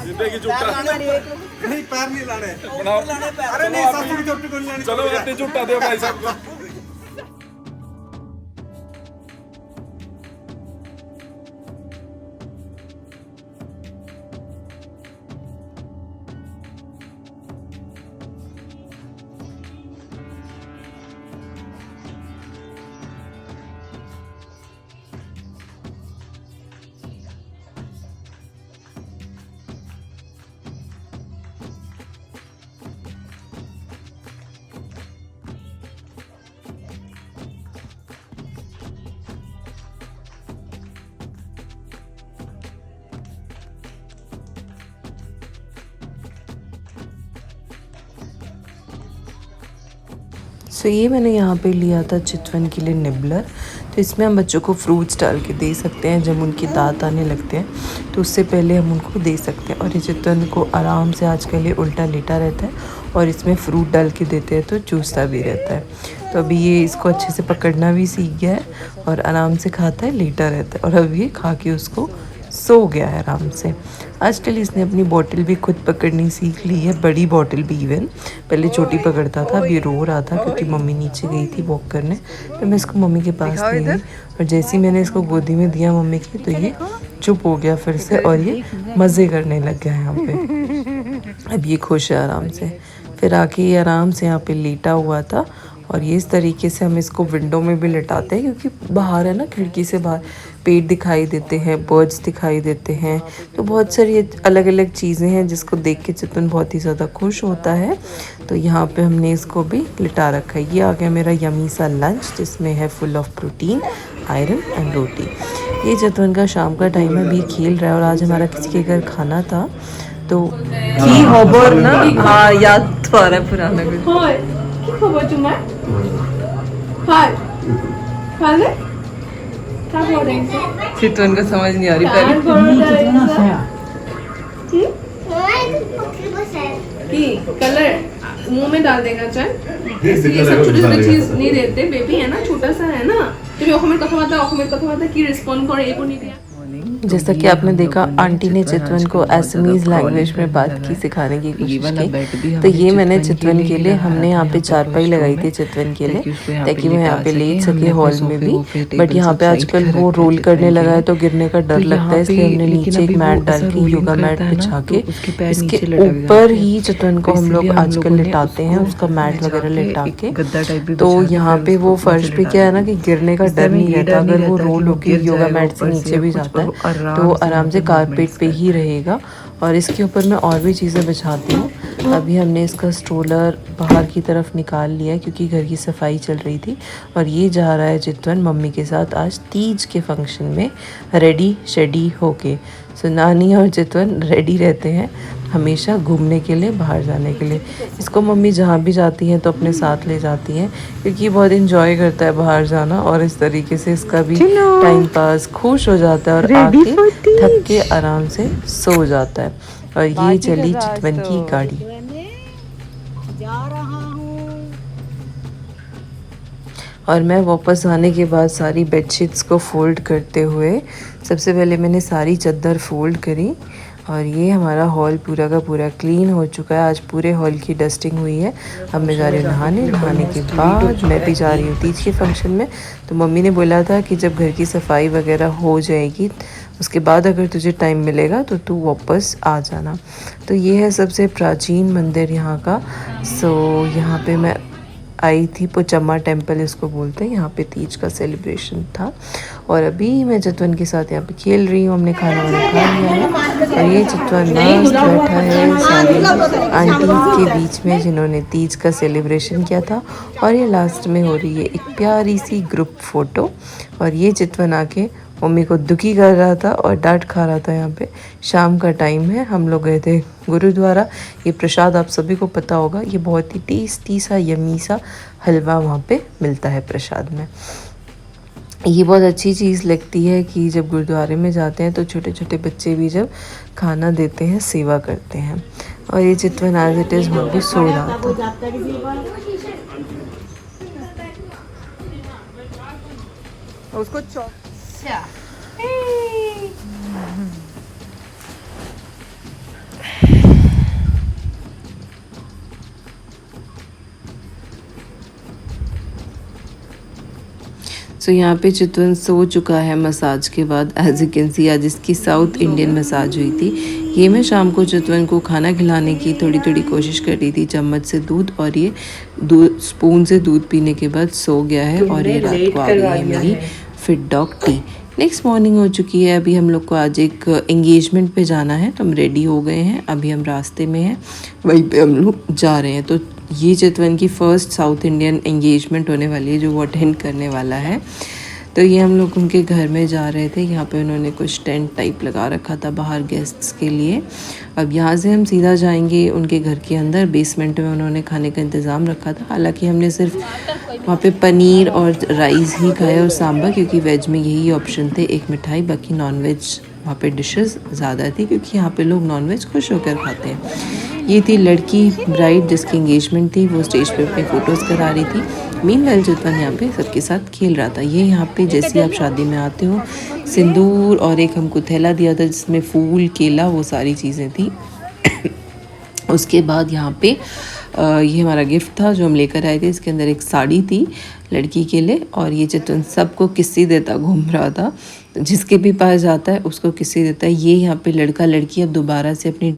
जिंदगी झूठा नहीं पैर नहीं लाने बनाओ। अरे नहीं सासू की चोटी को नहीं लानी चलो इतनी झूठा दो भाई साहब को। सो ये मैंने यहाँ पे लिया था चितवन के लिए निबलर। तो इसमें हम बच्चों को फ्रूट्स डाल के दे सकते हैं जब उनके दांत आने लगते हैं, तो उससे पहले हम उनको दे सकते हैं। और ये चितवन को आराम से आजकल ये उल्टा लेटा रहता है और इसमें फ्रूट डाल के देते हैं तो चूसता भी रहता है। तो अभी ये इसको अच्छे से पकड़ना भी सीख गया है और आराम से खाता है, लेटा रहता है। और अभी ये खा के उसको सो गया है आराम से। आजकल इसने अपनी बॉटल भी खुद पकड़नी सीख ली है, बड़ी बॉटल भी इवन। पहले छोटी पकड़ता था, अब ये रो रहा था क्योंकि मम्मी नीचे गई थी वॉक करने, तो मैं इसको मम्मी के पास ले गई। और जैसे ही मैंने इसको गोदी में दिया मम्मी की, तो ये चुप हो गया फिर से और ये मज़े करने लग गया यहाँ पे। अब ये खुश है आराम से। फिर आके ये आराम से यहाँ पे लेटा हुआ था। और ये इस तरीके से हम इसको विंडो में भी लिटाते हैं क्योंकि बाहर है ना, खिड़की से बाहर पेड़ दिखाई देते हैं, बर्ड्स दिखाई देते हैं, तो बहुत सारी अलग अलग चीज़ें हैं जिसको देख के चितवन बहुत ही ज़्यादा खुश होता है। तो यहाँ पे हमने इसको भी लिटा रखा है। ये आ गया मेरा यमी सा लंच जिसमें है full of protein, iron and roti. ये चितवन का शाम का टाइम है, अभी खेल रहा है। और आज हमारा किसी के घर खाना था तो की हॉबर ना, हाँ याद तो आ रहा है पुराना कुछ। কি খবর তোমার? हाय खाले क्या बोल रही है? चितवन को समझ नहीं आ रही क्या पहले। बोल रही है? की कलर मुंह में डाल देगा चल। ये सब छोटे छोटे चीज नहीं देते, बेबी है ना, छोटा सा है ना। তুমি অসমের কথা বার্তা কি রেসপন্ড করে এই বনি দিয়া। जैसा कि आपने देखा आंटी ने चितवन को असमीज लैंग्वेज में बात की, सिखाने की कोशिश की। तो ये मैंने चितवन के लिए, हमने यहाँ पे चारपाई लगाई थी चितवन के लिए ताकि वो यहाँ पे लेट सके हॉल में भी। बट यहाँ पे आजकल वो रोल करने लगा है तो गिरने का डर लगता है, इसलिए हमने नीचे एक मैट डाल के, योगा मैट बिछा के इसके ऊपर ही चितवन को हम लोग आजकल लिटाते हैं, उसका मैट वगैरह लिटा के। तो यहाँ पे वो फर्श पे क्या है ना कि गिरने का डर नहीं रहता। अगर वो रोल होकर योगा मैट से नीचे भी जाता है तो वो आराम से कारपेट पे ही रहेगा। और इसके ऊपर मैं और भी चीज़ें बिछाती हूँ। अभी हमने इसका स्ट्रोलर बाहर की तरफ निकाल लिया है क्योंकि घर की सफाई चल रही थी। और ये जा रहा है चितवन मम्मी के साथ आज तीज के फंक्शन में रेडी शेडी होके। सो नानी और चितवन रेडी रहते हैं हमेशा घूमने के लिए, बाहर जाने के लिए। इसको मम्मी जहाँ भी जाती हैं तो अपने साथ ले जाती हैं क्योंकि बहुत इंजॉय करता है बाहर जाना। और इस तरीके से इसका भी टाइम पास, खुश हो जाता है और आके थक के आराम से सो जाता है। और ये चली चितवन की गाड़ी। और मैं वापस आने के बाद सारी बेडशीट्स को फोल्ड करते हुए सबसे पहले मैंने सारी चादर फोल्ड करी। और ये हमारा हॉल पूरा का पूरा क्लीन हो चुका है। आज पूरे हॉल की डस्टिंग हुई है। अब मैं जा रही हूँ नहाने के बाद मैं भी जा रही हूँ तीज के फंक्शन में। तो मम्मी ने बोला था कि जब घर की सफाई वगैरह हो जाएगी उसके बाद अगर तुझे टाइम मिलेगा तो तू वापस आ जाना। तो ये है सबसे प्राचीन मंदिर यहाँ का। सो यहाँ पे मैं आई थी, पोचम्मा टेम्पल इसको बोलते हैं। यहाँ पे तीज का सेलिब्रेशन था। और अभी मैं चितवन के साथ यहाँ पे खेल रही हूँ। हमने खाना वाना खा लिया है और ये चितवन मस्त बैठा है सारी आंटीज के बीच में जिन्होंने तीज का सेलिब्रेशन किया था। और ये लास्ट में हो रही है एक प्यारी सी ग्रुप फ़ोटो। और ये चितवन आके मम्मी को दुखी कर रहा था और डांट खा रहा था। यहाँ पे शाम का टाइम है, हम लोग गए थे गुरुद्वारा। ये प्रसाद आप सभी को पता होगा, ये बहुत ही टेस्टी सा यमी सा हलवा वहाँ पे मिलता है प्रसाद में। ये बहुत अच्छी चीज़ लगती है कि जब गुरुद्वारे में जाते हैं तो छोटे छोटे बच्चे भी जब खाना देते हैं, सेवा करते हैं। और ये चितवन एज इट इज़ वहाँ पे सो रहा था। उसको सो यहाँ पे चितवन सो चुका है मसाज के बाद। एज यू कैन सी आज इसकी साउथ इंडियन मसाज हुई थी। ये मैं शाम को चितवन को खाना खिलाने की थोड़ी थोड़ी कोशिश कर रही थी चम्मच से दूध, और ये दूध स्पून से दूध पीने के बाद सो गया है। और ये रात को आ गई है मेरी fit dog T. Next morning हो चुकी है। अभी हम लोग को आज एक एंगेजमेंट पे जाना है, तो हम रेडी हो गए हैं। अभी हम रास्ते में हैं, वहीं पे हम लोग जा रहे हैं। तो ये चितवन की फ़र्स्ट साउथ इंडियन एंगेजमेंट होने वाली है जो वो अटेंड करने वाला है। तो ये हम लोग उनके घर में जा रहे थे। यहाँ पे उन्होंने कुछ टेंट टाइप लगा रखा था बाहर गेस्ट्स के लिए। अब यहाँ से हम सीधा जाएंगे उनके घर के अंदर। बेसमेंट में उन्होंने खाने का इंतज़ाम रखा था। हालांकि हमने सिर्फ वहाँ पे पनीर और राइस ही खाया और सांभर, क्योंकि वेज में यही ऑप्शन थे, एक मिठाई। बाकी नॉन वेज वहाँ पे डिशेस ज़्यादा थी, क्योंकि यहाँ पे लोग नॉन वेज खुश होकर खाते हैं। ये थी लड़की ब्राइड जिसकी एंगेजमेंट थी, वो स्टेज पे अपने फ़ोटोज़ करा रही थी। मीनवाइल चितवन यहाँ पे सबके साथ खेल रहा था। ये यहाँ पे जैसे आप शादी में आते हो, सिंदूर और एक हमको थैला दिया था जिसमें फूल, केला, वो सारी चीज़ें थी। उसके बाद यहाँ पे ये हमारा गिफ्ट था जो हम लेकर आए थे। इसके अंदर एक साड़ी थी लड़की के लिए, और ये चितवन सबको किस्सी देता घूम रहा था। जिसके भी पास जाता है उसको किस्सी देता है। ये यहाँ पे लड़का लड़की अब दोबारा से अपनी